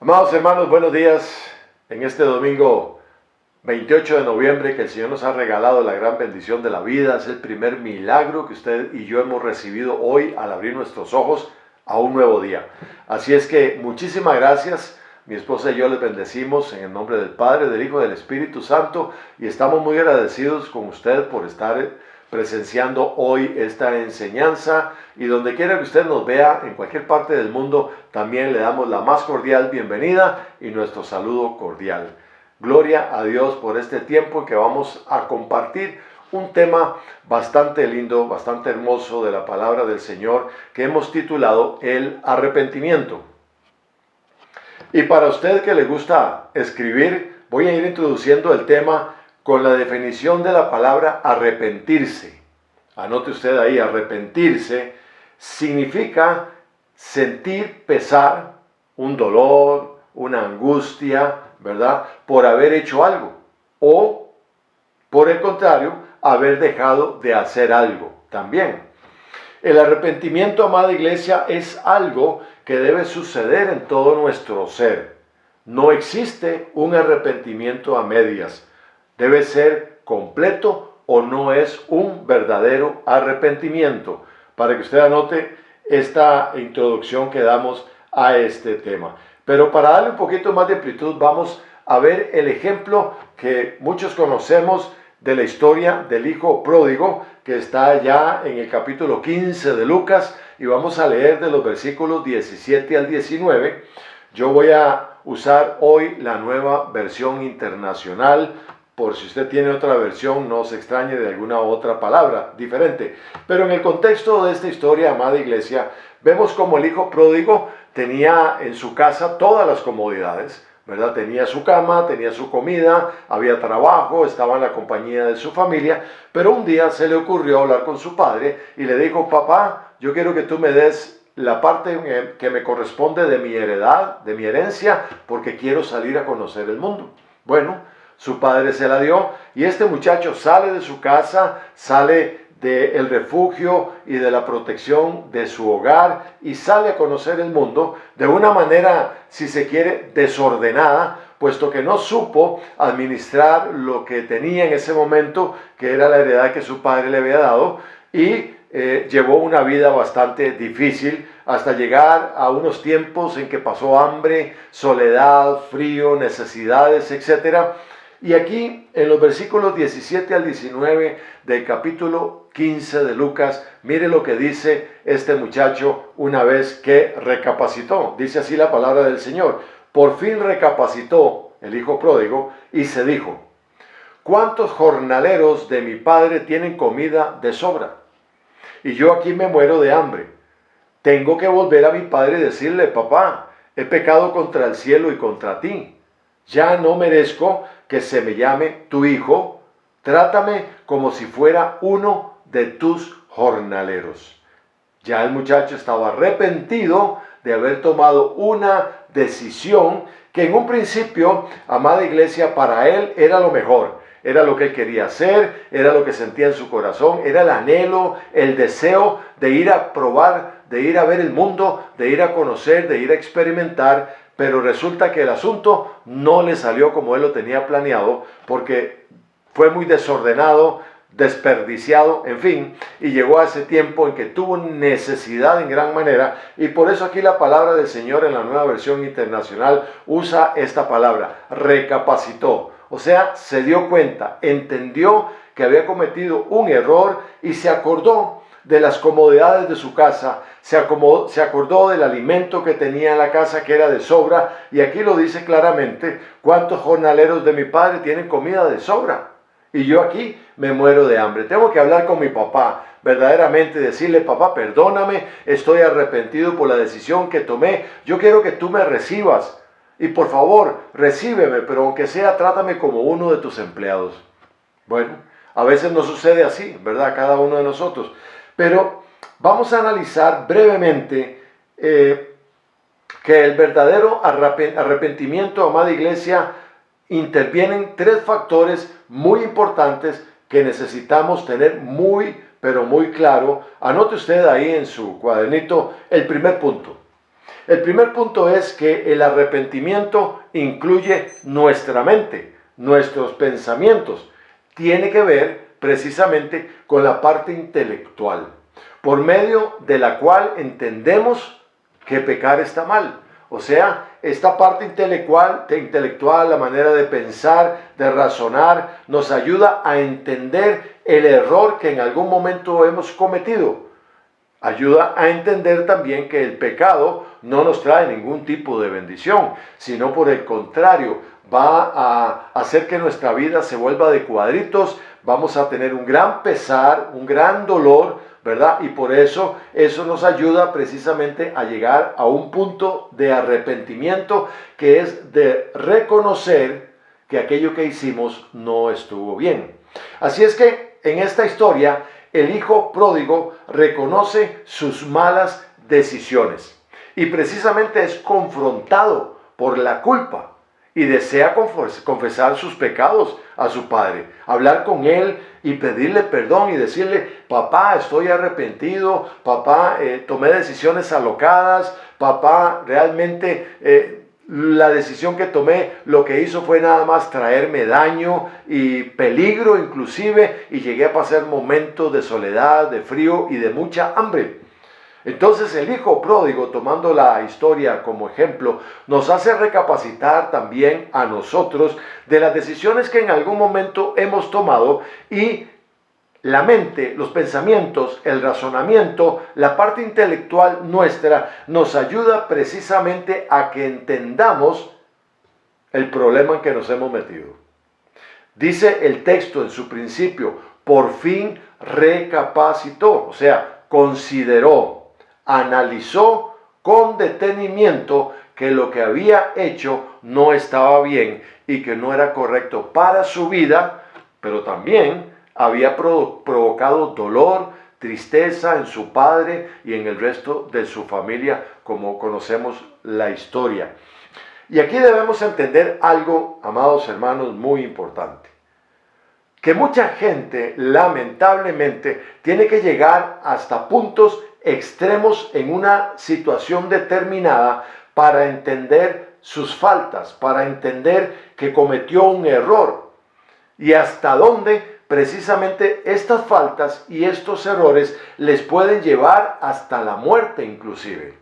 Amados hermanos, buenos días. En este domingo 28 de noviembre que el Señor nos ha regalado la gran bendición de la vida, es el primer milagro que usted y yo hemos recibido hoy al abrir nuestros ojos a un nuevo día. Así es que muchísimas gracias. Mi esposa y yo les bendecimos en el nombre del Padre, del Hijo y del Espíritu Santo y estamos muy agradecidos con usted por estar presenciando hoy esta enseñanza, y donde quiera que usted nos vea en cualquier parte del mundo, también le damos la más cordial bienvenida y nuestro saludo cordial. Gloria a Dios por este tiempo en que vamos a compartir un tema bastante lindo, bastante hermoso de la palabra del Señor, que hemos titulado el arrepentimiento. Y para usted que le gusta escribir, voy a ir introduciendo el tema con la definición de la palabra arrepentirse. Anote usted ahí, arrepentirse significa sentir pesar, un dolor, una angustia, ¿verdad? Por haber hecho algo, o por el contrario, haber dejado de hacer algo también. El arrepentimiento, amada iglesia, es algo que debe suceder en todo nuestro ser. No existe un arrepentimiento a medias. Debe ser completo o no es un verdadero arrepentimiento. Para que usted anote esta introducción que damos a este tema. Pero para darle un poquito más de amplitud, vamos a ver el ejemplo que muchos conocemos de la historia del hijo pródigo, que está ya en el capítulo 15 de Lucas, y vamos a leer de los versículos 17 al 19. Yo voy a usar hoy la nueva versión internacional. Por si usted tiene otra versión, no se extrañe de alguna otra palabra diferente. Pero en el contexto de esta historia, amada iglesia, vemos como el hijo pródigo tenía en su casa todas las comodidades, ¿verdad? Tenía su cama, tenía su comida, había trabajo, estaba en la compañía de su familia, pero un día se le ocurrió hablar con su padre y le dijo: papá, yo quiero que tú me des la parte que me corresponde de mi heredad, de mi herencia, porque quiero salir a conocer el mundo. Bueno, su padre se la dio y este muchacho sale de su casa, sale del refugio y de la protección de su hogar y sale a conocer el mundo de una manera, si se quiere, desordenada, puesto que no supo administrar lo que tenía en ese momento, que era la heredad que su padre le había dado, y llevó una vida bastante difícil hasta llegar a unos tiempos en que pasó hambre, soledad, frío, necesidades, etcétera. Y aquí, en los versículos 17 al 19 del capítulo 15 de Lucas, mire lo que dice este muchacho una vez que recapacitó. Dice así la palabra del Señor: por fin recapacitó el hijo pródigo y se dijo: ¿cuántos jornaleros de mi padre tienen comida de sobra? Y yo aquí me muero de hambre. Tengo que volver a mi padre y decirle: papá, he pecado contra el cielo y contra ti. Ya no merezco que se me llame tu hijo. Trátame como si fuera uno de tus jornaleros. Ya el muchacho estaba arrepentido de haber tomado una decisión que en un principio, amada iglesia, para él era lo mejor. Era lo que él quería hacer, era lo que sentía en su corazón, era el anhelo, el deseo de ir a probar, de ir a ver el mundo, de ir a conocer, de ir a experimentar. Pero resulta que el asunto no le salió como él lo tenía planeado, porque fue muy desordenado, desperdiciado, en fin, y llegó a ese tiempo en que tuvo necesidad en gran manera, y por eso aquí la palabra del Señor en la nueva versión internacional usa esta palabra: recapacitó. O sea, se dio cuenta, entendió que había cometido un error y se acordó de las comodidades de su casa, se acordó del alimento que tenía en la casa, que era de sobra, y aquí lo dice claramente: ¿cuántos jornaleros de mi padre tienen comida de sobra? Y yo aquí me muero de hambre. Tengo que hablar con mi papá, verdaderamente decirle: papá, perdóname, estoy arrepentido por la decisión que tomé, yo quiero que tú me recibas, y por favor, recíbeme, pero aunque sea, trátame como uno de tus empleados. Bueno, a veces no sucede así, ¿verdad? Cada uno de nosotros. Pero vamos a analizar brevemente que el verdadero arrepentimiento, amada iglesia, intervienen tres factores muy importantes que necesitamos tener muy, pero muy claro. Anote usted ahí en su cuadernito el primer punto. El primer punto es que el arrepentimiento incluye nuestra mente, nuestros pensamientos. Tiene que ver precisamente con la parte intelectual, por medio de la cual entendemos que pecar está mal. O sea, esta parte intelectual, la manera de pensar, de razonar, nos ayuda a entender el error que en algún momento hemos cometido. Ayuda a entender también que el pecado no nos trae ningún tipo de bendición, sino por el contrario, va a hacer que nuestra vida se vuelva de cuadritos, vamos a tener un gran pesar, un gran dolor, ¿verdad? Y por eso nos ayuda precisamente a llegar a un punto de arrepentimiento, que es de reconocer que aquello que hicimos no estuvo bien. Así es que en esta historia, el hijo pródigo reconoce sus malas decisiones y precisamente es confrontado por la culpa y desea confesar sus pecados a su padre, hablar con él y pedirle perdón y decirle: papá, estoy arrepentido, papá, tomé decisiones alocadas, papá, realmente la decisión que tomé lo que hizo fue nada más traerme daño y peligro inclusive, y llegué a pasar momentos de soledad, de frío y de mucha hambre. Entonces el hijo pródigo, tomando la historia como ejemplo, nos hace recapacitar también a nosotros de las decisiones que en algún momento hemos tomado, y la mente, los pensamientos, el razonamiento, la parte intelectual nuestra nos ayuda precisamente a que entendamos el problema en que nos hemos metido. Dice el texto en su principio: por fin recapacitó, o sea, consideró, analizó con detenimiento que lo que había hecho no estaba bien y que no era correcto para su vida, pero también había provocado dolor, tristeza en su padre y en el resto de su familia, como conocemos la historia. Y aquí debemos entender algo, amados hermanos, muy importante: que mucha gente, lamentablemente, tiene que llegar hasta puntos extremos en una situación determinada para entender sus faltas, para entender que cometió un error, y hasta dónde precisamente estas faltas y estos errores les pueden llevar hasta la muerte inclusive.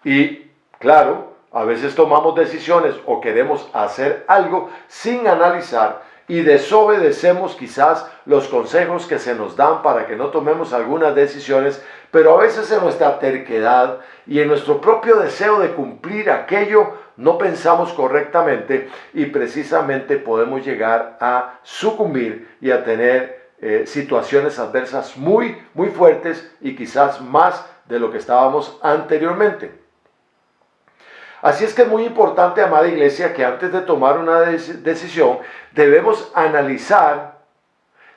Y claro, a veces tomamos decisiones o queremos hacer algo sin analizar y desobedecemos quizás los consejos que se nos dan para que no tomemos algunas decisiones, pero a veces en nuestra terquedad y en nuestro propio deseo de cumplir aquello no pensamos correctamente, y precisamente podemos llegar a sucumbir y a tener situaciones adversas muy fuertes, y quizás más de lo que estábamos anteriormente. Así es que es muy importante, amada iglesia, que antes de tomar una decisión debemos analizar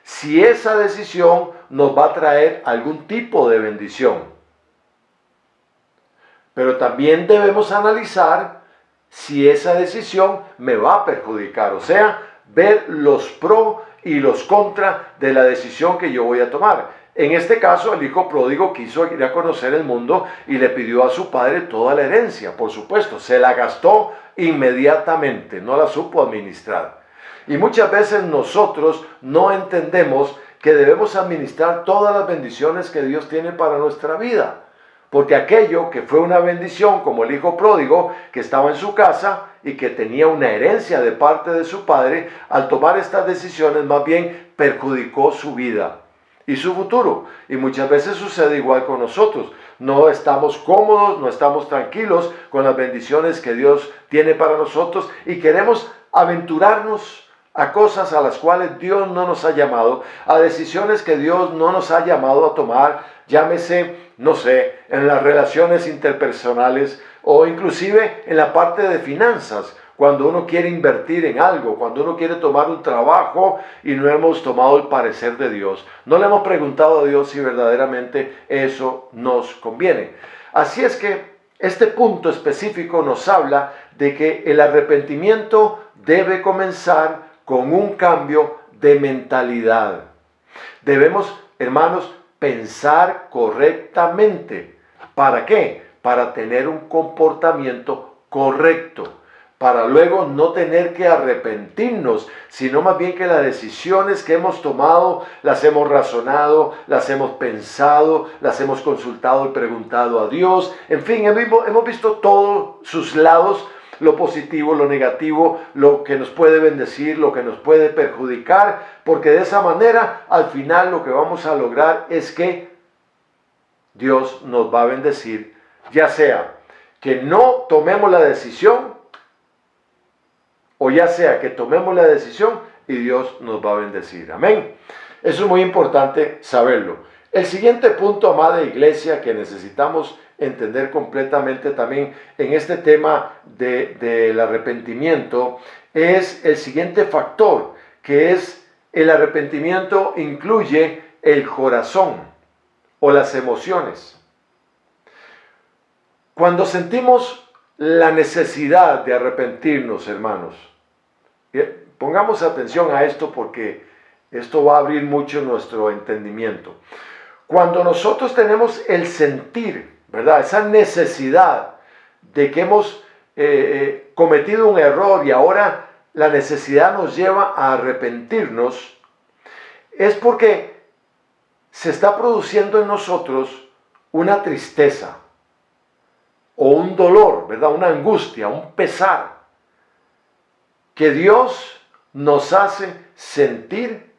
si esa decisión nos va a traer algún tipo de bendición. Pero también debemos analizar si esa decisión me va a perjudicar, o sea, ver los pro y los contra de la decisión que yo voy a tomar. En este caso, el hijo pródigo quiso ir a conocer el mundo y le pidió a su padre toda la herencia. Por supuesto, se la gastó inmediatamente, no la supo administrar. Y muchas veces nosotros no entendemos que debemos administrar todas las bendiciones que Dios tiene para nuestra vida. Porque aquello que fue una bendición, como el hijo pródigo que estaba en su casa y que tenía una herencia de parte de su padre, al tomar estas decisiones más bien perjudicó su vida y su futuro. Y muchas veces sucede igual con nosotros. No estamos cómodos, no estamos tranquilos con las bendiciones que Dios tiene para nosotros y queremos aventurarnos a cosas a las cuales Dios no nos ha llamado, a decisiones que Dios no nos ha llamado a tomar, llámese, no sé, en las relaciones interpersonales o inclusive en la parte de finanzas. Cuando uno quiere invertir en algo, cuando uno quiere tomar un trabajo y no hemos tomado el parecer de Dios, no le hemos preguntado a Dios si verdaderamente eso nos conviene. Así es que este punto específico nos habla de que el arrepentimiento debe comenzar con un cambio de mentalidad. Debemos, hermanos, pensar correctamente. ¿Para qué? para tener un comportamiento correcto, para luego no tener que arrepentirnos, sino más bien que las decisiones que hemos tomado las hemos razonado, las hemos pensado, las hemos consultado y preguntado a Dios. En fin, hemos visto todos sus lados, lo positivo, lo negativo, lo que nos puede bendecir, lo que nos puede perjudicar, porque de esa manera al final lo que vamos a lograr es que Dios nos va a bendecir, ya sea que no tomemos la decisión, o ya sea que tomemos la decisión y Dios nos va a bendecir. Amén. Eso es muy importante saberlo. El siguiente punto, amada iglesia, que necesitamos entender completamente también en este tema del arrepentimiento, es el siguiente factor, que es el arrepentimiento incluye el corazón o las emociones. Cuando sentimos la necesidad de arrepentirnos, hermanos, pongamos atención a esto porque esto va a abrir mucho nuestro entendimiento. Cuando nosotros tenemos el sentir, ¿verdad? Esa necesidad de que hemos cometido un error y ahora la necesidad nos lleva a arrepentirnos, es porque se está produciendo en nosotros una tristeza o un dolor, ¿verdad? Una angustia, un pesar, que Dios nos hace sentir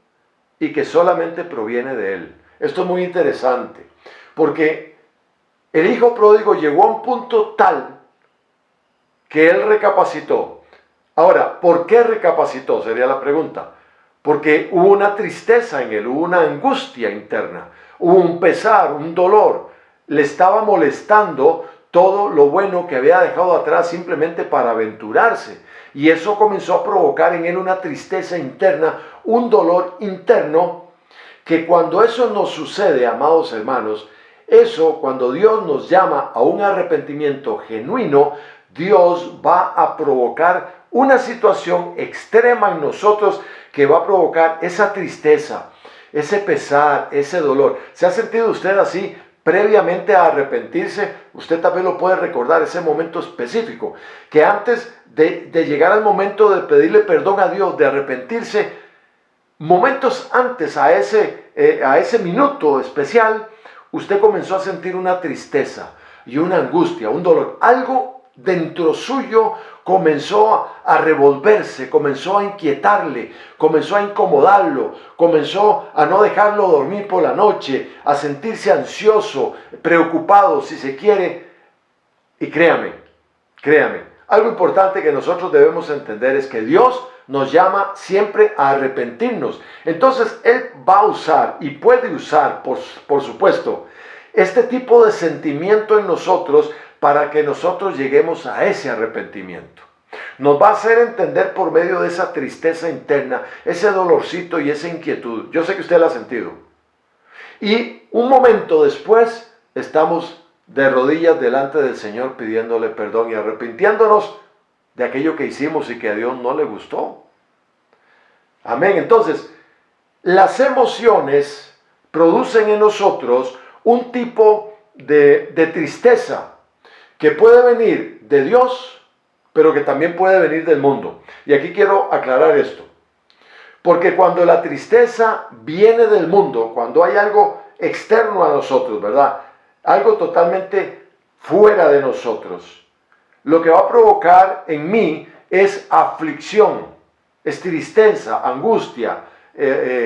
y que solamente proviene de Él. Esto es muy interesante, porque el hijo pródigo llegó a un punto tal que él recapacitó. Ahora, ¿por qué recapacitó? Sería la pregunta. Porque hubo una tristeza en él, hubo una angustia interna, hubo un pesar, un dolor. Le estaba molestando todo lo bueno que había dejado atrás simplemente para aventurarse. Y eso comenzó a provocar en él una tristeza interna, un dolor interno, que cuando eso nos sucede, amados hermanos, eso cuando Dios nos llama a un arrepentimiento genuino, Dios va a provocar una situación extrema en nosotros que va a provocar esa tristeza, ese pesar, ese dolor. ¿Se ha sentido usted así previamente a arrepentirse? Usted también lo puede recordar, ese momento específico, que antes de llegar al momento de pedirle perdón a Dios, de arrepentirse, momentos antes a ese minuto especial, usted comenzó a sentir una tristeza y una angustia, un dolor. Algo dentro suyo comenzó a revolverse, comenzó a inquietarle, comenzó a incomodarlo, comenzó a no dejarlo dormir por la noche, a sentirse ansioso, preocupado, si se quiere. Y créame, algo importante que nosotros debemos entender es que Dios nos llama siempre a arrepentirnos. Entonces Él va a usar y puede usar, por supuesto, este tipo de sentimiento en nosotros para que nosotros lleguemos a ese arrepentimiento. Nos va a hacer entender por medio de esa tristeza interna, ese dolorcito y esa inquietud. Yo sé que usted la ha sentido. Y un momento después estamos de rodillas delante del Señor pidiéndole perdón y arrepintiéndonos de aquello que hicimos y que a Dios no le gustó. Amén. Entonces, las emociones producen en nosotros un tipo de tristeza que puede venir de Dios, pero que también puede venir del mundo. Y aquí quiero aclarar esto. Porque cuando la tristeza viene del mundo, cuando hay algo externo a nosotros, ¿verdad? Algo totalmente fuera de nosotros, lo que va a provocar en mí es aflicción, es tristeza, angustia,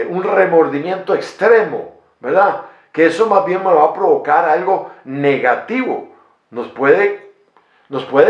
un remordimiento extremo, ¿verdad? Que eso más bien me va a provocar algo negativo. Nos puede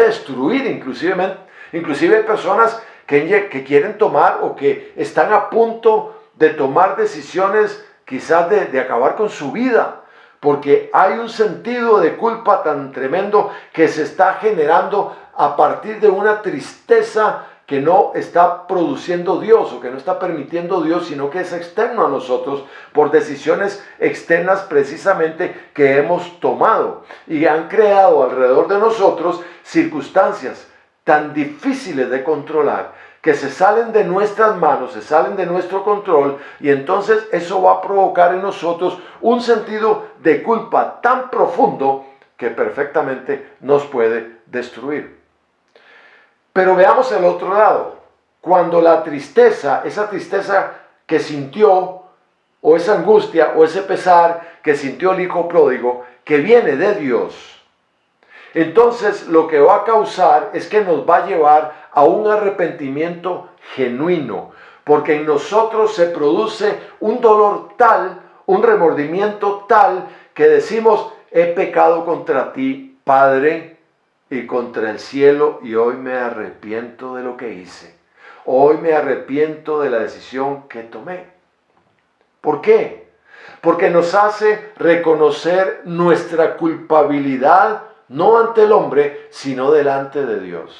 destruir, inclusive hay personas que quieren tomar o que están a punto de tomar decisiones quizás de acabar con su vida, porque hay un sentido de culpa tan tremendo que se está generando a partir de una tristeza que no está produciendo Dios o que no está permitiendo Dios, sino que es externo a nosotros por decisiones externas precisamente que hemos tomado y han creado alrededor de nosotros circunstancias tan difíciles de controlar que se salen de nuestras manos, se salen de nuestro control, y entonces eso va a provocar en nosotros un sentido de culpa tan profundo que perfectamente nos puede destruir. Pero veamos el otro lado. Cuando la tristeza, esa tristeza que sintió, o esa angustia, o ese pesar que sintió el hijo pródigo, que viene de Dios, entonces lo que va a causar es que nos va a llevar a un arrepentimiento genuino, porque en nosotros se produce un dolor tal, un remordimiento tal, que decimos: he pecado contra ti, Padre, y contra el cielo, y hoy me arrepiento de lo que hice. Hoy me arrepiento de la decisión que tomé. ¿Por qué? Porque nos hace reconocer nuestra culpabilidad, no ante el hombre, sino delante de Dios.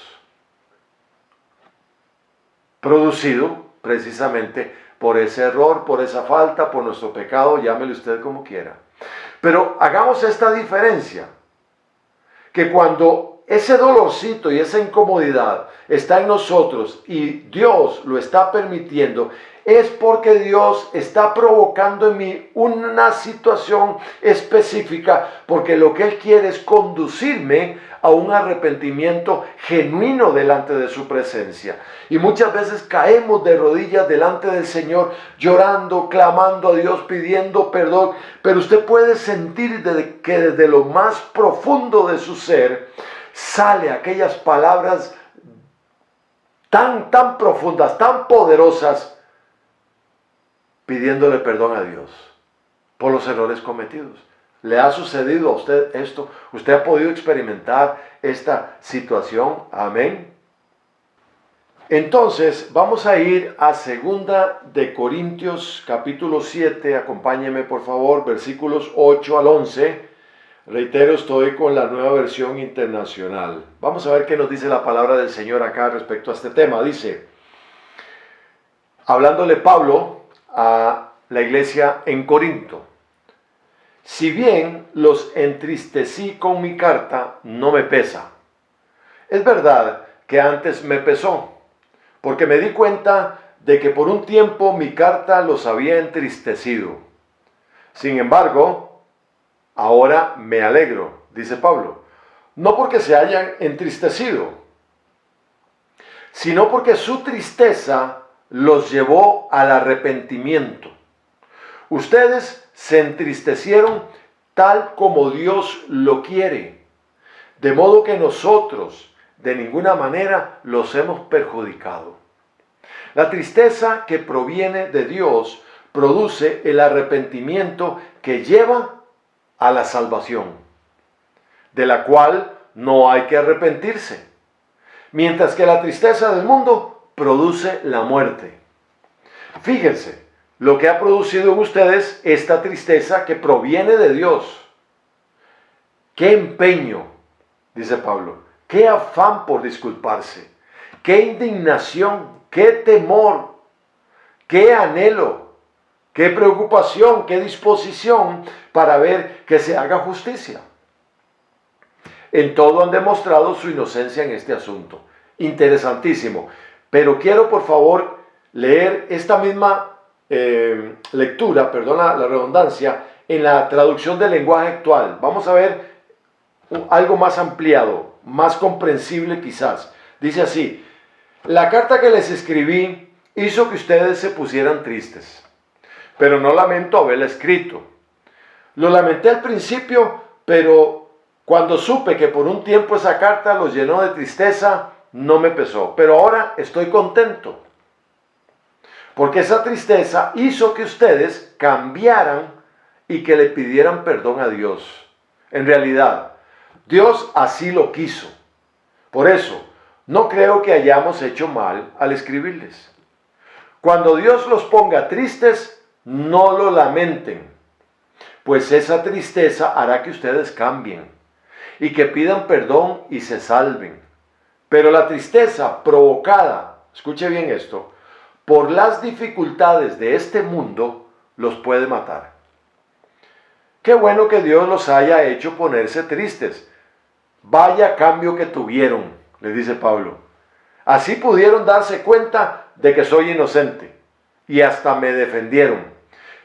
Producido precisamente por ese error, por esa falta, por nuestro pecado, llámele usted como quiera. Pero hagamos esta diferencia, que cuando ese dolorcito y esa incomodidad está en nosotros y Dios lo está permitiendo, es porque Dios está provocando en mí una situación específica, porque lo que Él quiere es conducirme a un arrepentimiento genuino delante de su presencia. Y muchas veces caemos de rodillas delante del Señor, llorando, clamando a Dios, pidiendo perdón, pero usted puede sentir que desde lo más profundo de su ser sale aquellas palabras tan profundas, tan poderosas, pidiéndole perdón a Dios por los errores cometidos. ¿Le ha sucedido a usted esto? ¿Usted ha podido experimentar esta situación? Amén. Entonces, vamos a ir a 2 Corintios capítulo 7, acompáñeme por favor, versículos 8 al 11. Reitero, estoy con la Nueva Versión Internacional. Vamos a ver qué nos dice la palabra del Señor acá respecto a este tema. Dice, hablándole Pablo a la iglesia en Corinto: si bien los entristecí con mi carta, no me pesa. Es verdad que antes me pesó, porque me di cuenta de que por un tiempo mi carta los había entristecido. Sin embargo, ahora me alegro, dice Pablo, no porque se hayan entristecido, sino porque su tristeza los llevó al arrepentimiento. Ustedes se entristecieron tal como Dios lo quiere, de modo que nosotros de ninguna manera los hemos perjudicado. La tristeza que proviene de Dios produce el arrepentimiento que lleva a la salvación, de la cual no hay que arrepentirse, mientras que la tristeza del mundo produce la muerte. Fíjense lo que ha producido en ustedes esta tristeza que proviene de Dios. ¡Qué empeño!, dice Pablo, ¡qué afán por disculparse! ¡Qué indignación! ¡Qué temor! ¡Qué anhelo! ¡Qué preocupación! ¡Qué disposición para ver que se haga justicia! En todo han demostrado su inocencia en este asunto. Interesantísimo. Pero quiero por favor leer esta misma lectura, perdona la redundancia, en la traducción del lenguaje actual. Vamos a ver algo más ampliado, más comprensible quizás. Dice así: la carta que les escribí hizo que ustedes se pusieran tristes, pero no lamento haberla escrito. Lo lamenté al principio, pero cuando supe que por un tiempo esa carta los llenó de tristeza, no me pesó. Pero ahora estoy contento, porque esa tristeza hizo que ustedes cambiaran y que le pidieran perdón a Dios. En realidad, Dios así lo quiso. Por eso, no creo que hayamos hecho mal al escribirles. Cuando Dios los ponga tristes, no lo lamenten, pues esa tristeza hará que ustedes cambien y que pidan perdón y se salven. Pero la tristeza provocada, escuche bien esto, por las dificultades de este mundo, los puede matar. Qué bueno que Dios los haya hecho ponerse tristes. Vaya cambio que tuvieron, le dice Pablo. Así pudieron darse cuenta de que soy inocente y hasta me defendieron.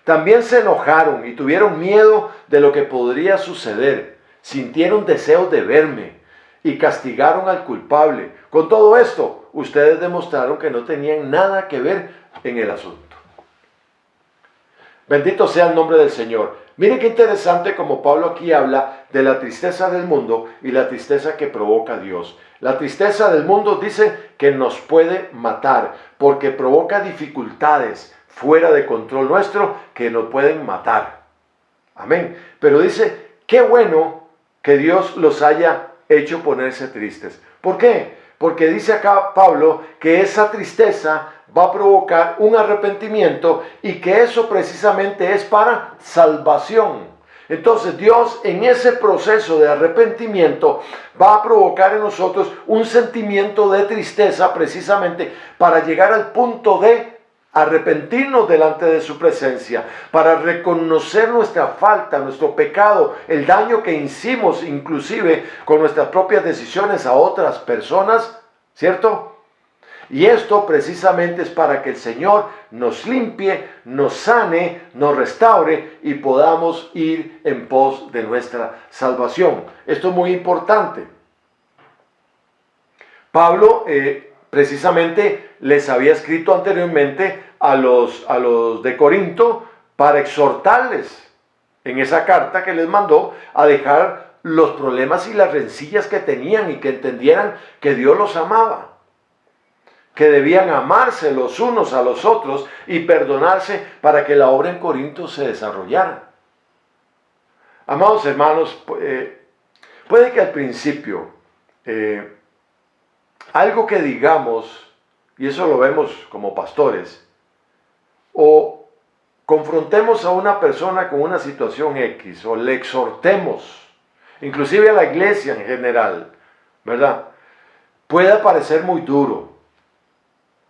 También se enojaron y tuvieron miedo de lo que podría suceder. sintieron deseos de verme y castigaron al culpable. Con todo esto, ustedes demostraron que no tenían nada que ver en el asunto. Bendito sea el nombre del Señor. Miren qué interesante como Pablo aquí habla de la tristeza del mundo y la tristeza que provoca Dios. La tristeza del mundo dice que nos puede matar porque provoca dificultades fuera de control nuestro que nos pueden matar. Amén. Pero dice, qué bueno que Dios los haya hecho ponerse tristes. ¿Por qué? Porque dice acá Pablo que esa tristeza va a provocar un arrepentimiento y que eso precisamente es para salvación. Entonces Dios en ese proceso de arrepentimiento va a provocar en nosotros un sentimiento de tristeza precisamente para llegar al punto de arrepentirnos delante de su presencia, para reconocer nuestra falta, nuestro pecado, el daño que hicimos inclusive con nuestras propias decisiones a otras personas, ¿cierto? Y esto precisamente es para que el Señor nos limpie, nos sane, nos restaure y podamos ir en pos de nuestra salvación. Esto es muy importante. Pablo precisamente les había escrito anteriormente a los de Corinto para exhortarles en esa carta que les mandó a dejar los problemas y las rencillas que tenían y que entendieran que Dios los amaba, que debían amarse los unos a los otros y perdonarse para que la obra en Corinto se desarrollara. Amados hermanos, puede que al principio algo que digamos, y eso lo vemos como pastores, o confrontemos a una persona con una situación X, o le exhortemos, inclusive a la iglesia en general, ¿verdad? Puede parecer muy duro.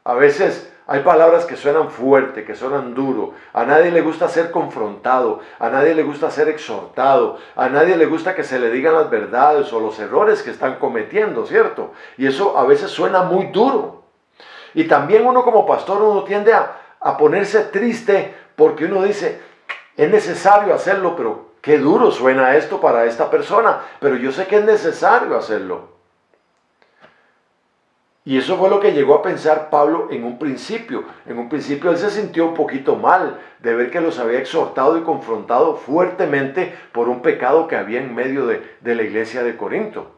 A veces hay palabras que suenan fuerte, que suenan duro. A nadie le gusta ser confrontado, a nadie le gusta ser exhortado, a nadie le gusta que se le digan las verdades o los errores que están cometiendo, ¿cierto? Y eso a veces suena muy duro. Y también uno como pastor, uno tiende a ponerse triste porque uno dice, es necesario hacerlo, pero qué duro suena esto para esta persona, pero yo sé que es necesario hacerlo. Y eso fue lo que llegó a pensar Pablo en un principio. En un principio él se sintió un poquito mal de ver que los había exhortado y confrontado fuertemente por un pecado que había en medio de la iglesia de Corinto,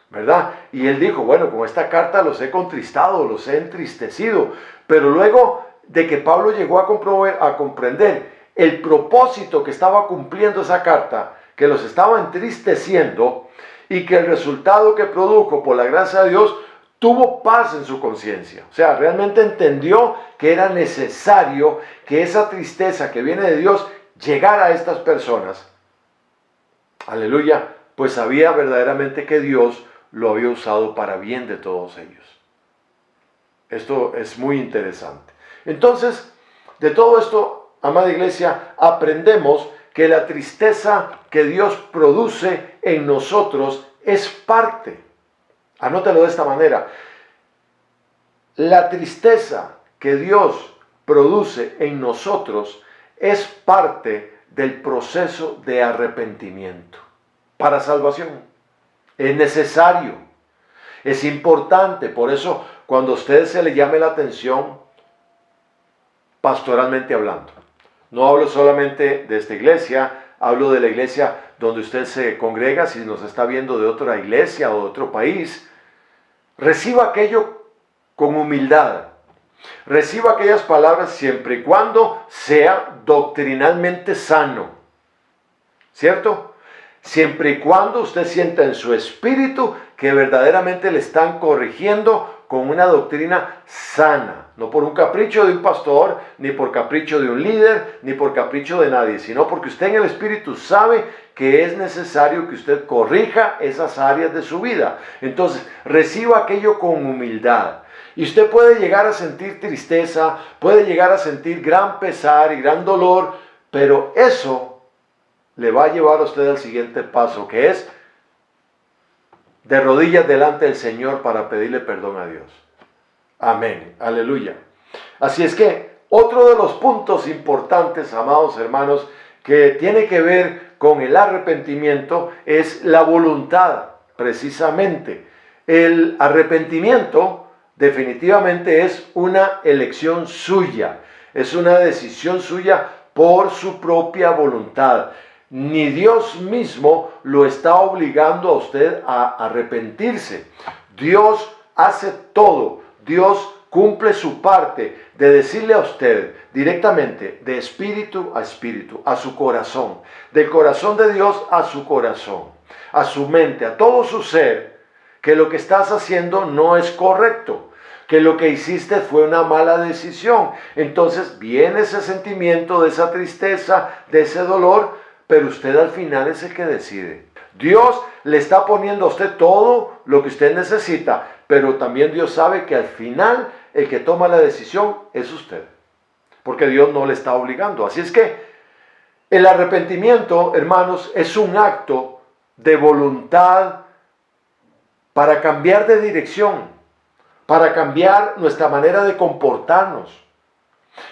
¿verdad? Y él dijo, bueno, con esta carta los he contristado, los he entristecido. Pero luego de que Pablo llegó a comprender el propósito que estaba cumpliendo esa carta, que los estaba entristeciendo y que el resultado que produjo por la gracia de Dios tuvo paz en su conciencia. O sea, realmente entendió que era necesario que esa tristeza que viene de Dios llegara a estas personas. Aleluya, pues sabía verdaderamente que Dios lo había usado para bien de todos ellos. Esto es muy interesante. Entonces, de todo esto, amada iglesia, aprendemos que la tristeza que Dios produce en nosotros es parte. Anótelo de esta manera. La tristeza que Dios produce en nosotros es parte del proceso de arrepentimiento para salvación. Es necesario, es importante. Por eso, cuando a usted se le llame la atención, pastoralmente hablando, no hablo solamente de esta iglesia, hablo de la iglesia donde usted se congrega, si nos está viendo de otra iglesia o de otro país, reciba aquello con humildad. Reciba aquellas palabras siempre y cuando sea doctrinalmente sano. ¿Cierto? Siempre y cuando usted sienta en su espíritu que verdaderamente le están corrigiendo con una doctrina sana, no por un capricho de un pastor, ni por capricho de un líder, ni por capricho de nadie, sino porque usted en el espíritu sabe que es necesario que usted corrija esas áreas de su vida. Entonces, reciba aquello con humildad. Y usted puede llegar a sentir tristeza, puede llegar a sentir gran pesar y gran dolor, pero eso le va a llevar a usted al siguiente paso, que es de rodillas delante del Señor para pedirle perdón a Dios. Amén. Aleluya. Así es que otro de los puntos importantes, amados hermanos, que tiene que ver con el arrepentimiento es la voluntad, precisamente. El arrepentimiento definitivamente es una elección suya, es una decisión suya por su propia voluntad. Ni Dios mismo lo está obligando a usted a arrepentirse. Dios hace todo. Dios cumple su parte de decirle a usted directamente, de espíritu, a su corazón, del corazón de Dios a su corazón, a su mente, a todo su ser, que lo que estás haciendo no es correcto, que lo que hiciste fue una mala decisión. Entonces viene ese sentimiento de esa tristeza, de ese dolor, pero usted al final es el que decide. Dios le está poniendo a usted todo lo que usted necesita, pero también Dios sabe que al final el que toma la decisión es usted, porque Dios no le está obligando. Así es que el arrepentimiento, hermanos, es un acto de voluntad para cambiar de dirección, para cambiar nuestra manera de comportarnos.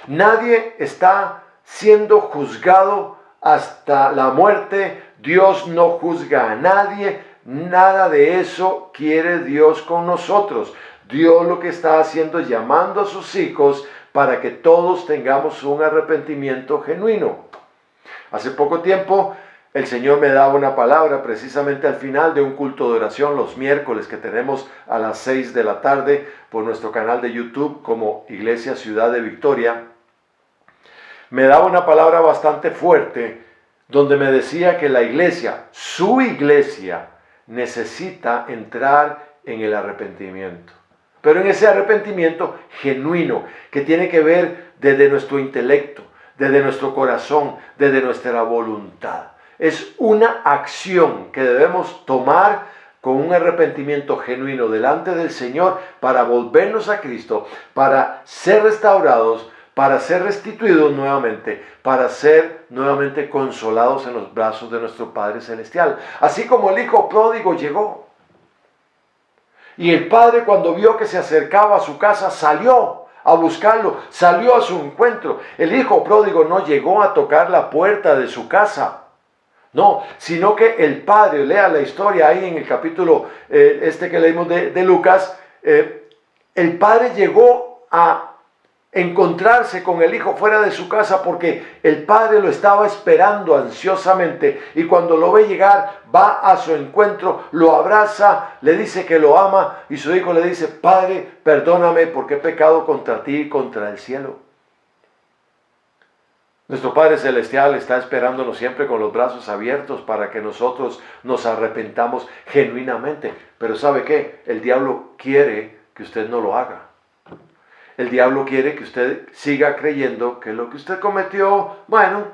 Nadie está siendo juzgado hasta la muerte. Dios no juzga a nadie. Nada de eso quiere Dios con nosotros. Dios lo que está haciendo es llamando a sus hijos para que todos tengamos un arrepentimiento genuino. Hace poco tiempo el Señor me daba una palabra precisamente al final de un culto de oración los miércoles que tenemos a las 6 de la tarde por nuestro canal de YouTube como Iglesia Ciudad de Victoria. Me daba una palabra bastante fuerte donde me decía que la iglesia, su iglesia, necesita entrar en el arrepentimiento. Pero en ese arrepentimiento genuino, que tiene que ver desde nuestro intelecto, desde nuestro corazón, desde nuestra voluntad. Es una acción que debemos tomar con un arrepentimiento genuino delante del Señor para volvernos a Cristo, para ser restaurados, para ser restituidos nuevamente, para ser nuevamente consolados en los brazos de nuestro Padre Celestial. Así como el hijo pródigo llegó. Y el padre, cuando vio que se acercaba a su casa, salió a buscarlo, salió a su encuentro. El hijo pródigo no llegó a tocar la puerta de su casa. No, sino que el padre, lea la historia ahí en el capítulo que leímos de Lucas, el padre llegó a encontrarse con el hijo fuera de su casa porque el padre lo estaba esperando ansiosamente, y cuando lo ve llegar va a su encuentro, lo abraza, le dice que lo ama, y su hijo le dice: Padre, perdóname porque he pecado contra ti y contra el cielo. Nuestro Padre Celestial está esperándonos siempre con los brazos abiertos para que nosotros nos arrepentamos genuinamente. Pero ¿sabe qué? El diablo quiere que usted no lo haga. El diablo quiere que usted siga creyendo que lo que usted cometió, bueno,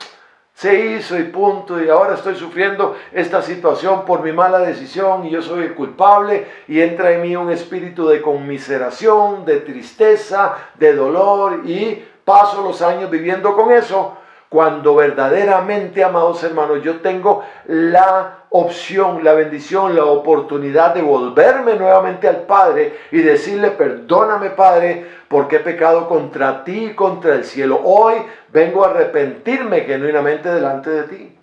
se hizo y punto, y ahora estoy sufriendo esta situación por mi mala decisión y yo soy el culpable, y entra en mí un espíritu de conmiseración, de tristeza, de dolor, y paso los años viviendo con eso, cuando verdaderamente, amados hermanos, yo tengo la opción, la bendición, la oportunidad de volverme nuevamente al Padre y decirle: perdóname, Padre, porque he pecado contra ti y contra el cielo. Hoy vengo a arrepentirme genuinamente delante de ti.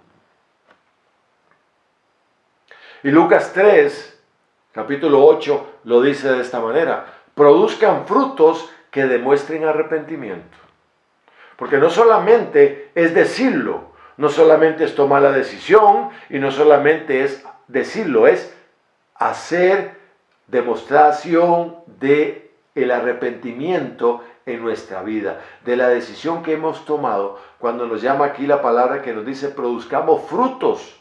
Y Lucas 3, capítulo 8, lo dice de esta manera: produzcan frutos que demuestren arrepentimiento. Porque no solamente es decirlo, no solamente es tomar la decisión, y no solamente es decirlo, es hacer demostración de el arrepentimiento en nuestra vida, de la decisión que hemos tomado, cuando nos llama aquí la palabra que nos dice: produzcamos frutos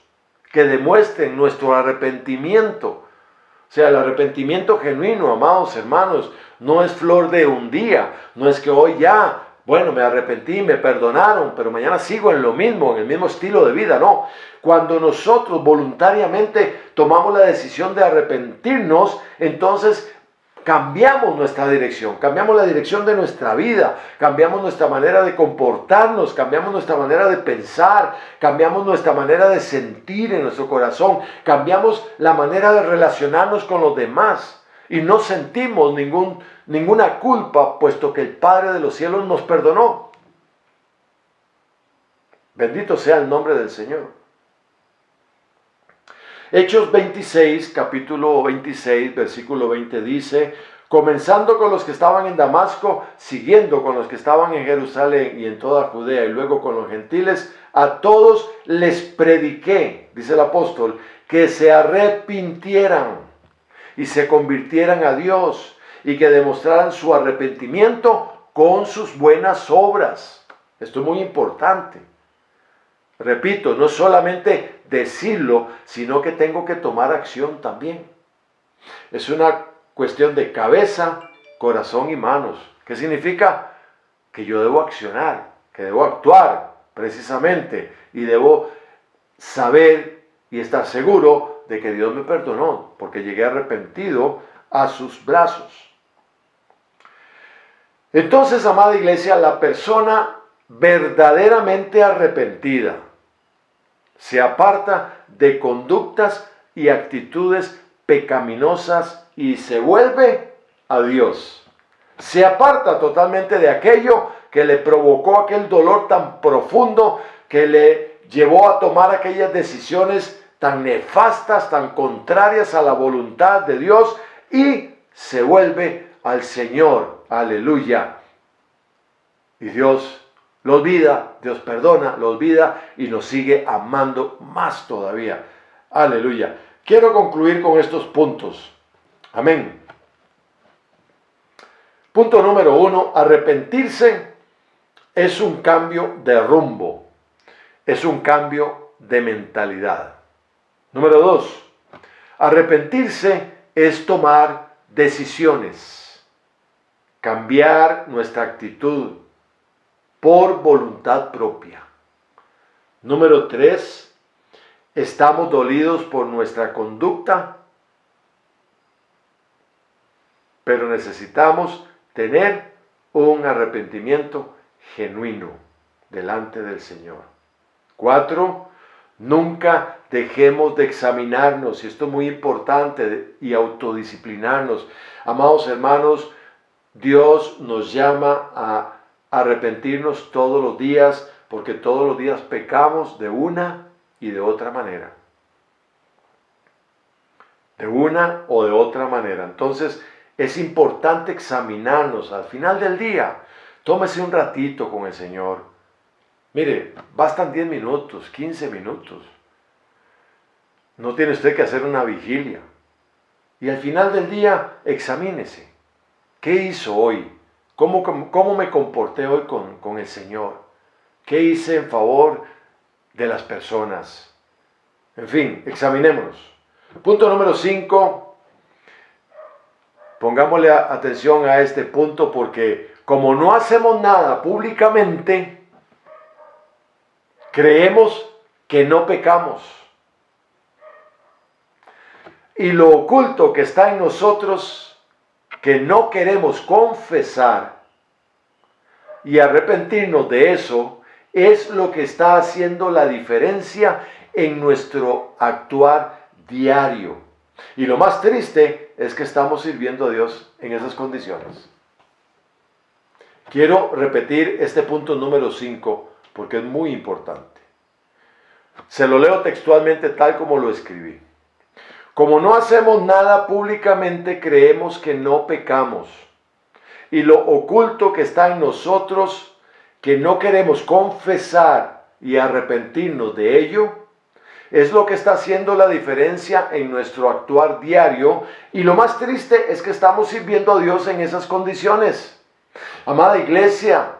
que demuestren nuestro arrepentimiento. O sea, el arrepentimiento genuino, amados hermanos, no es flor de un día, no es que hoy ya, bueno, me arrepentí, me perdonaron, pero mañana sigo en lo mismo, en el mismo estilo de vida. No, cuando nosotros voluntariamente tomamos la decisión de arrepentirnos, entonces cambiamos nuestra dirección, cambiamos la dirección de nuestra vida, cambiamos nuestra manera de comportarnos, cambiamos nuestra manera de pensar, cambiamos nuestra manera de sentir en nuestro corazón, cambiamos la manera de relacionarnos con los demás. Y no sentimos ninguna culpa, puesto que el Padre de los cielos nos perdonó. Bendito sea el nombre del Señor. Hechos 26, capítulo 26, versículo 20 dice: comenzando con los que estaban en Damasco, siguiendo con los que estaban en Jerusalén y en toda Judea, y luego con los gentiles, a todos les prediqué, dice el apóstol, que se arrepintieran y se convirtieran a Dios y que demostraran su arrepentimiento con sus buenas obras. Esto es muy importante. Repito, no solamente decirlo, sino que tengo que tomar acción también. Es una cuestión de cabeza, corazón y manos. ¿Qué significa? Que yo debo accionar, que debo actuar precisamente, y debo saber y estar seguro de que Dios me perdonó, porque llegué arrepentido a sus brazos. Entonces, amada iglesia, la persona verdaderamente arrepentida se aparta de conductas y actitudes pecaminosas y se vuelve a Dios. Se aparta totalmente de aquello que le provocó aquel dolor tan profundo, que le llevó a tomar aquellas decisiones tan nefastas, tan contrarias a la voluntad de Dios, y se vuelve al Señor. Aleluya. Y Dios lo olvida, Dios perdona, lo olvida y nos sigue amando más todavía. Aleluya. Quiero concluir con estos puntos. Amén. Punto número 1, arrepentirse es un cambio de rumbo, es un cambio de mentalidad. Número 2, arrepentirse es tomar decisiones, cambiar nuestra actitud por voluntad propia. Número 3, estamos dolidos por nuestra conducta, pero necesitamos tener un arrepentimiento genuino delante del Señor. 4, nunca dejemos de examinarnos, y esto es muy importante, y autodisciplinarnos. Amados hermanos, Dios nos llama a arrepentirnos todos los días, porque todos los días pecamos de una y de otra manera. De una o de otra manera. Entonces, es importante examinarnos al final del día. Tómese un ratito con el Señor. Mire, bastan 10 minutos, 15 minutos. No tiene usted que hacer una vigilia. Y al final del día, examínese. ¿Qué hizo hoy? ¿Cómo me comporté hoy con el Señor? ¿Qué hice en favor de las personas? En fin, examinémonos. Punto número 5. Pongámosle atención a este punto, porque como no hacemos nada públicamente, creemos que no pecamos. Y lo oculto que está en nosotros, que no queremos confesar y arrepentirnos de eso, es lo que está haciendo la diferencia en nuestro actuar diario. Y lo más triste es que estamos sirviendo a Dios en esas condiciones. Quiero repetir este punto número 5 porque es muy importante. Se lo leo textualmente tal como lo escribí. Como no hacemos nada públicamente, creemos que no pecamos. Y lo oculto que está en nosotros, que no queremos confesar y arrepentirnos de ello, es lo que está haciendo la diferencia en nuestro actuar diario. Y lo más triste es que estamos sirviendo a Dios en esas condiciones. Amada iglesia,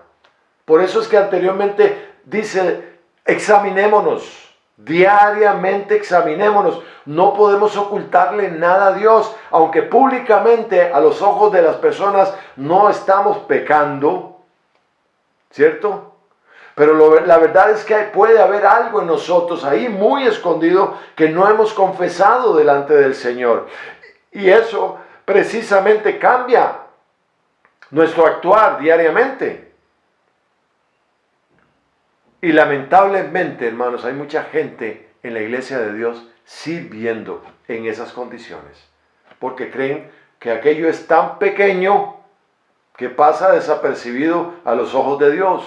por eso es que anteriormente dice, examinémonos. Diariamente examinémonos. No podemos ocultarle nada a Dios, aunque públicamente a los ojos de las personas no estamos pecando, ¿cierto? Pero la verdad es que puede haber algo en nosotros ahí muy escondido que no hemos confesado delante del Señor. Y eso precisamente cambia nuestro actuar diariamente. Y lamentablemente, hermanos, hay mucha gente en la iglesia de Dios sirviendo en esas condiciones, porque creen que aquello es tan pequeño que pasa desapercibido a los ojos de Dios.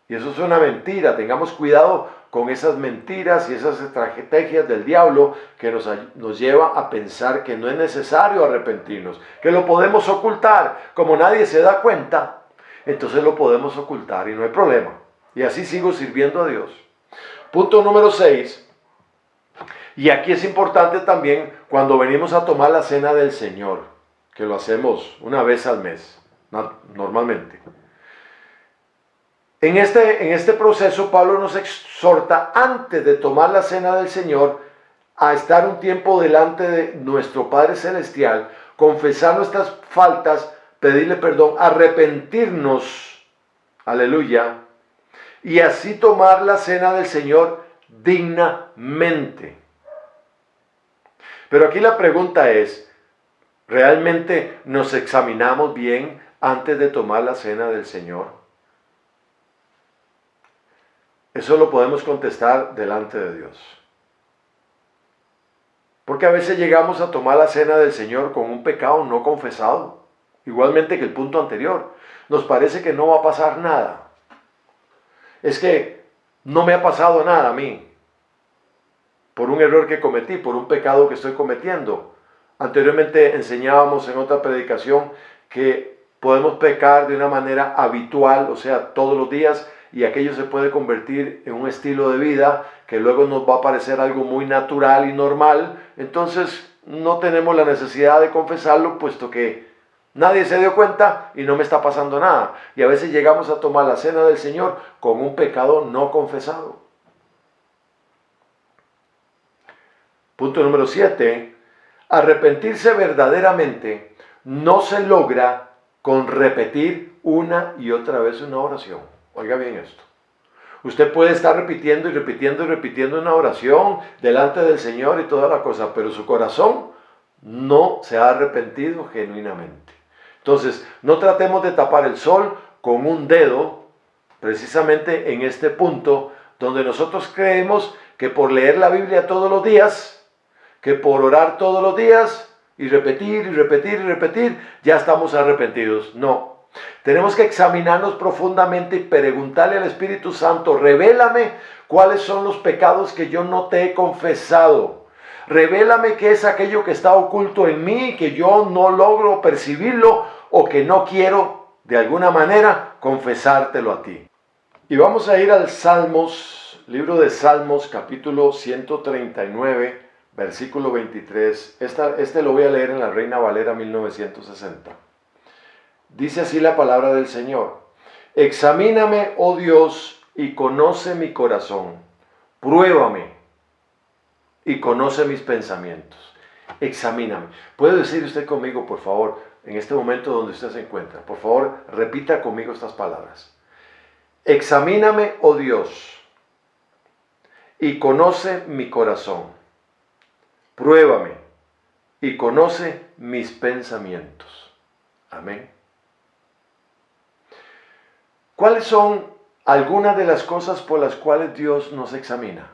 Y eso es una mentira. Tengamos cuidado con esas mentiras y esas estrategias del diablo que nos lleva a pensar que no es necesario arrepentirnos, que lo podemos ocultar. Como nadie se da cuenta, entonces lo podemos ocultar y no hay problema. Y así sigo sirviendo a Dios. Punto número 6. Y aquí es importante también cuando venimos a tomar la cena del Señor, que lo hacemos una vez al mes, normalmente. En este proceso, Pablo nos exhorta antes de tomar la cena del Señor a estar un tiempo delante de nuestro Padre Celestial, confesar nuestras faltas, pedirle perdón, arrepentirnos, aleluya, y así tomar la cena del Señor dignamente. Pero aquí la pregunta es, ¿realmente nos examinamos bien antes de tomar la cena del Señor? Eso lo podemos contestar delante de Dios. Porque a veces llegamos a tomar la cena del Señor con un pecado no confesado. Igualmente que el punto anterior. Nos parece que no va a pasar nada. Es que no me ha pasado nada a mí. Por un error que cometí, por un pecado que estoy cometiendo. Anteriormente enseñábamos en otra predicación que podemos pecar de una manera habitual, o sea, todos los días, y aquello se puede convertir en un estilo de vida que luego nos va a parecer algo muy natural y normal. Entonces no tenemos la necesidad de confesarlo, puesto que nadie se dio cuenta y no me está pasando nada. Y a veces llegamos a tomar la cena del Señor con un pecado no confesado. Punto número 7. Arrepentirse verdaderamente no se logra con repetir una y otra vez una oración. Oiga bien esto. Usted puede estar repitiendo y repitiendo y repitiendo una oración delante del Señor y toda la cosa, pero su corazón no se ha arrepentido genuinamente. Entonces, no tratemos de tapar el sol con un dedo, precisamente en este punto, donde nosotros creemos que por leer la Biblia todos los días, que por orar todos los días y repetir y repetir y repetir, ya estamos arrepentidos. No. Tenemos que examinarnos profundamente y preguntarle al Espíritu Santo, revélame cuáles son los pecados que yo no te he confesado. Revélame qué es aquello que está oculto en mí, que yo no logro percibirlo o que no quiero de alguna manera confesártelo a ti. Y vamos a ir al Salmos, libro de Salmos, capítulo 139, versículo 23. Este lo voy a leer en la Reina Valera 1960. Dice así la palabra del Señor. Examíname, oh Dios, y conoce mi corazón. Pruébame y conoce mis pensamientos. Examíname. ¿Puede decir usted conmigo, por favor, en este momento donde usted se encuentra? Por favor, repita conmigo estas palabras. Examíname, oh Dios, y conoce mi corazón. Pruébame y conoce mis pensamientos. Amén. ¿Cuáles son algunas de las cosas por las cuales Dios nos examina?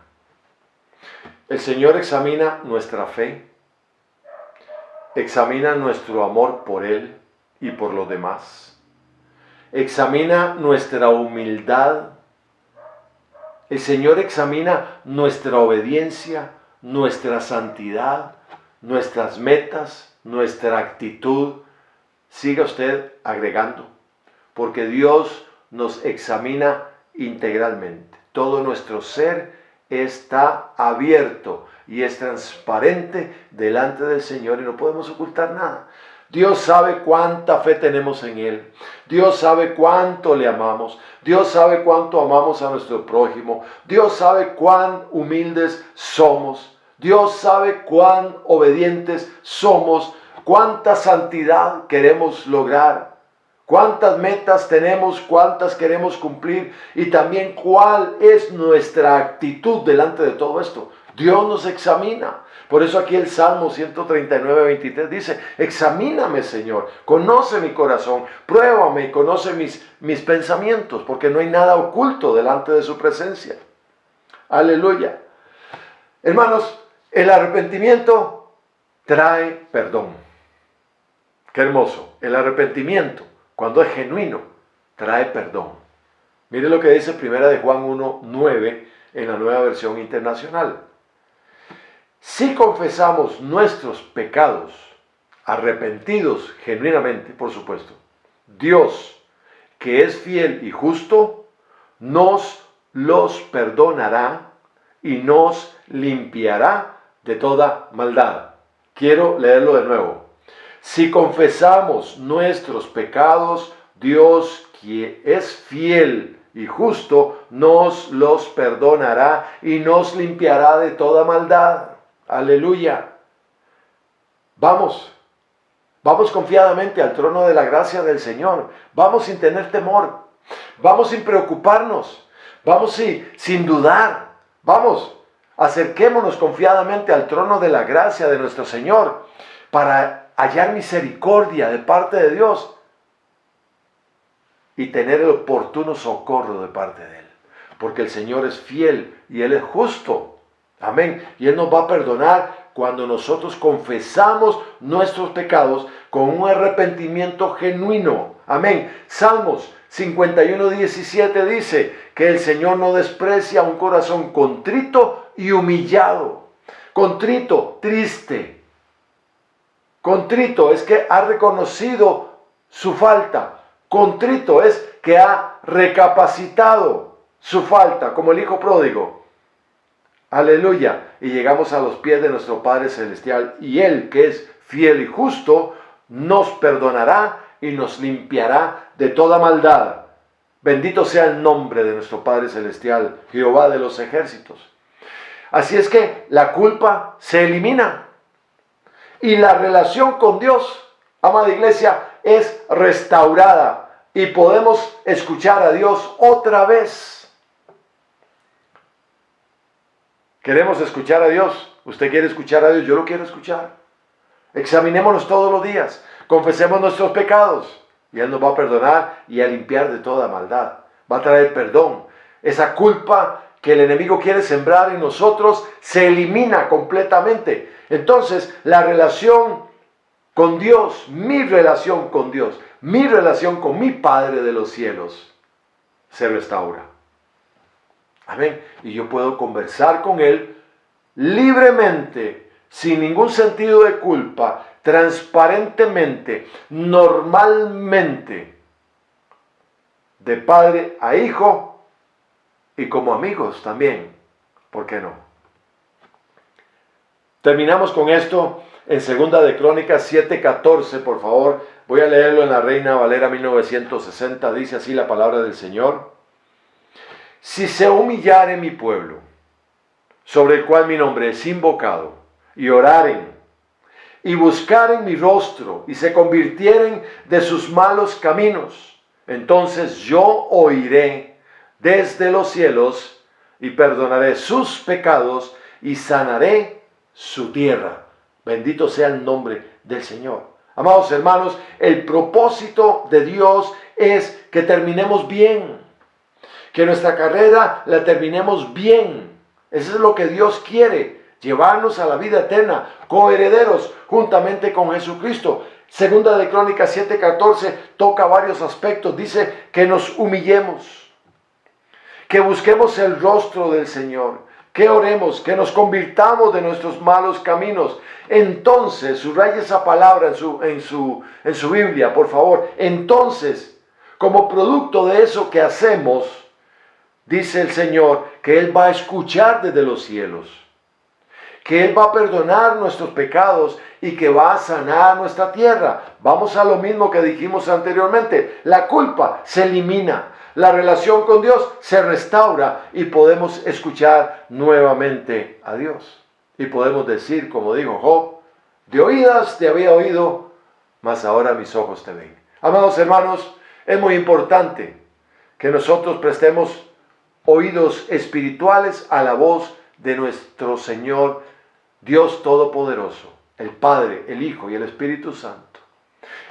El Señor examina nuestra fe, examina nuestro amor por Él y por los demás, examina nuestra humildad. El Señor examina nuestra obediencia, nuestra santidad, nuestras metas, nuestra actitud. Siga usted agregando, porque Dios nos examina integralmente. Todo nuestro ser está abierto y es transparente delante del Señor y no podemos ocultar nada. Dios sabe cuánta fe tenemos en Él. Dios sabe cuánto le amamos. Dios sabe cuánto amamos a nuestro prójimo. Dios sabe cuán humildes somos. Dios sabe cuán obedientes somos. Cuánta santidad queremos lograr. Cuántas metas tenemos, cuántas queremos cumplir y también cuál es nuestra actitud delante de todo esto. Dios nos examina. Por eso aquí el Salmo 139, 23 dice, examíname, Señor, conoce mi corazón, pruébame y conoce mis pensamientos, porque no hay nada oculto delante de su presencia. Aleluya. Hermanos, el arrepentimiento trae perdón. Qué hermoso. El arrepentimiento, cuando es genuino, trae perdón. Mire lo que dice 1 de Juan 1, 9. en la Nueva Versión Internacional. Si confesamos nuestros pecados, arrepentidos genuinamente, por supuesto, Dios, que es fiel y justo, nos los perdonará y nos limpiará de toda maldad. Quiero leerlo de nuevo. Si confesamos nuestros pecados, Dios, que es fiel y justo, nos los perdonará y nos limpiará de toda maldad. Aleluya. Vamos confiadamente al trono de la gracia del Señor. Vamos sin tener temor. Vamos sin preocuparnos. Vamos sin dudar. Vamos, acerquémonos confiadamente al trono de la gracia de nuestro Señor para hallar misericordia de parte de Dios y tener el oportuno socorro de parte de Él. Porque el Señor es fiel y Él es justo. Amén. Y Él nos va a perdonar cuando nosotros confesamos nuestros pecados con un arrepentimiento genuino. Amén. Salmos 51:17 dice que el Señor no desprecia un corazón contrito y humillado. Contrito, triste. Contrito es que ha reconocido su falta. Contrito es que ha recapacitado su falta, como el hijo pródigo. Aleluya. Y llegamos a los pies de nuestro Padre Celestial. Y Él, que es fiel y justo, nos perdonará y nos limpiará de toda maldad. Bendito sea el nombre de nuestro Padre Celestial, Jehová de los ejércitos. Así es que la culpa se elimina. Y la relación con Dios, amada iglesia, es restaurada. Y podemos escuchar a Dios otra vez. ¿Queremos escuchar a Dios? ¿Usted quiere escuchar a Dios? Yo lo quiero escuchar. Examinémonos todos los días. Confesemos nuestros pecados. Y Él nos va a perdonar y a limpiar de toda maldad. Va a traer perdón. Esa culpa que el enemigo quiere sembrar en nosotros se elimina completamente. Entonces, la relación con Dios, mi relación con Dios, mi relación con mi Padre de los cielos, se restaura. Amén. Y yo puedo conversar con Él libremente, sin ningún sentido de culpa, transparentemente, normalmente, de padre a hijo y como amigos también. ¿Por qué no? Terminamos con esto en 2 de Crónicas 7:14, por favor. Voy a leerlo en la Reina Valera 1960. Dice así la palabra del Señor. Si se humillare mi pueblo, sobre el cual mi nombre es invocado, y oraren, y buscaren mi rostro, y se convirtieren de sus malos caminos, entonces yo oiré desde los cielos, y perdonaré sus pecados, y sanaré su tierra. Bendito sea el nombre del Señor. Amados hermanos, el propósito de Dios es que terminemos bien. Que nuestra carrera la terminemos bien. Eso es lo que Dios quiere. Llevarnos a la vida eterna, coherederos juntamente con Jesucristo. 2 de Crónicas 7:14 toca varios aspectos. Dice que nos humillemos. Que busquemos el rostro del Señor. Que oremos, que nos convirtamos de nuestros malos caminos. Entonces, subraye esa palabra en su Biblia, por favor. Entonces, como producto de eso que hacemos, dice el Señor que Él va a escuchar desde los cielos, que Él va a perdonar nuestros pecados y que va a sanar nuestra tierra. Vamos a lo mismo que dijimos anteriormente. La culpa se elimina, la relación con Dios se restaura y podemos escuchar nuevamente a Dios. Y podemos decir, como dijo Job, de oídas te había oído, mas ahora mis ojos te ven. Amados hermanos, es muy importante que nosotros prestemos oídos espirituales a la voz de nuestro Señor Dios Todopoderoso, el Padre, el Hijo y el Espíritu Santo,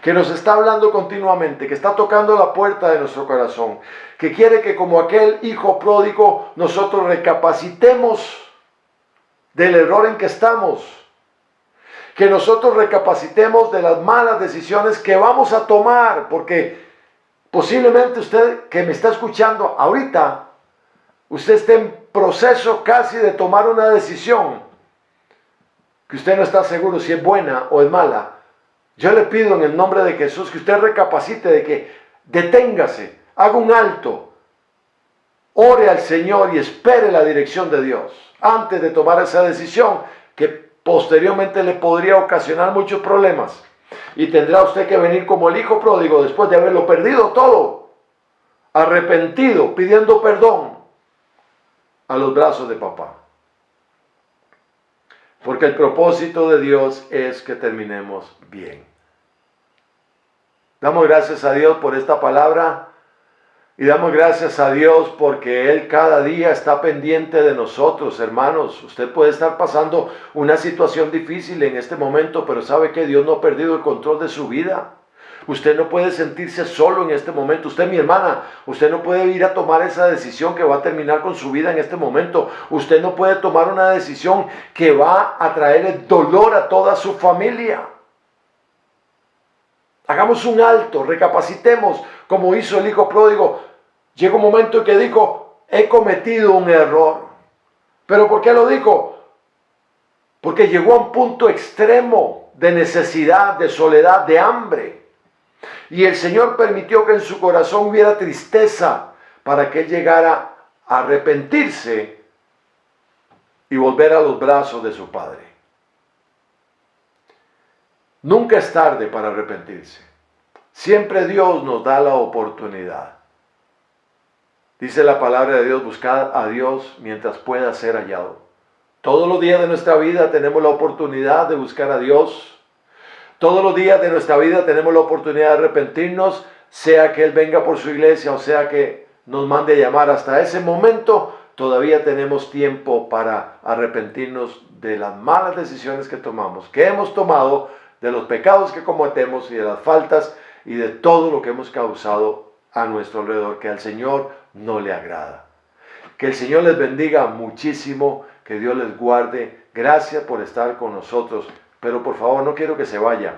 que nos está hablando continuamente, que está tocando la puerta de nuestro corazón, que quiere que como aquel hijo pródigo nosotros recapacitemos del error en que estamos, que nosotros recapacitemos de las malas decisiones que vamos a tomar, porque posiblemente usted que me está escuchando ahorita, usted esté proceso casi de tomar una decisión que usted no está seguro si es buena o es mala, yo le pido en el nombre de Jesús que usted recapacite, de que deténgase, haga un alto, ore al Señor y espere la dirección de Dios antes de tomar esa decisión que posteriormente le podría ocasionar muchos problemas. Y tendrá usted que venir como el hijo pródigo después de haberlo perdido todo, arrepentido, pidiendo perdón a los brazos de papá. Porque el propósito de Dios es que terminemos bien. Damos gracias a Dios por esta palabra y damos gracias a Dios porque Él cada día está pendiente de nosotros, hermanos. Usted puede estar pasando una situación difícil en este momento, pero sabe que Dios no ha perdido el control de su vida. Usted no puede sentirse solo en este momento. Usted, mi hermana, usted no puede ir a tomar esa decisión que va a terminar con su vida en este momento. Usted no puede tomar una decisión que va a traerle dolor a toda su familia. Hagamos un alto, recapacitemos como hizo el hijo pródigo. Llegó un momento en que dijo, he cometido un error. ¿Pero por qué lo dijo? Porque llegó a un punto extremo de necesidad, de soledad, de hambre. Y el Señor permitió que en su corazón hubiera tristeza para que él llegara a arrepentirse y volver a los brazos de su Padre. Nunca es tarde para arrepentirse. Siempre Dios nos da la oportunidad. Dice la palabra de Dios, buscad a Dios mientras pueda ser hallado. Todos los días de nuestra vida tenemos la oportunidad de buscar a Dios. Todos los días de nuestra vida tenemos la oportunidad de arrepentirnos, sea que Él venga por su iglesia o sea que nos mande a llamar. Hasta ese momento todavía tenemos tiempo para arrepentirnos de las malas decisiones que tomamos, que hemos tomado, de los pecados que cometemos y de las faltas y de todo lo que hemos causado a nuestro alrededor, que al Señor no le agrada. Que el Señor les bendiga muchísimo, que Dios les guarde. Gracias por estar con nosotros. Pero por favor, no quiero que se vaya.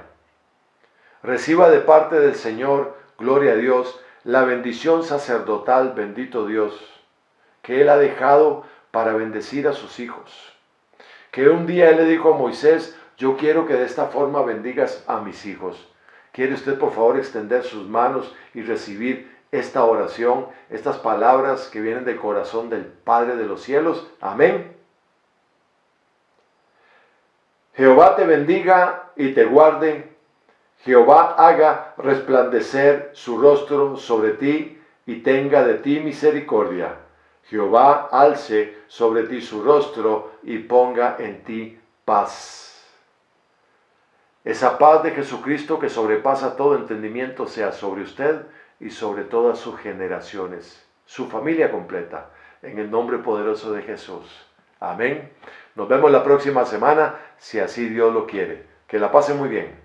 Reciba de parte del Señor, gloria a Dios, la bendición sacerdotal, bendito Dios, que Él ha dejado para bendecir a sus hijos. Que un día Él le dijo a Moisés, yo quiero que de esta forma bendigas a mis hijos. ¿Quiere usted por favor extender sus manos y recibir esta oración, estas palabras que vienen del corazón del Padre de los cielos? Amén. Jehová te bendiga y te guarde. Jehová haga resplandecer su rostro sobre ti y tenga de ti misericordia. Jehová alce sobre ti su rostro y ponga en ti paz. Esa paz de Jesucristo que sobrepasa todo entendimiento sea sobre usted y sobre todas sus generaciones, su familia completa, en el nombre poderoso de Jesús. Amén. Nos vemos la próxima semana, si así Dios lo quiere. Que la pase muy bien.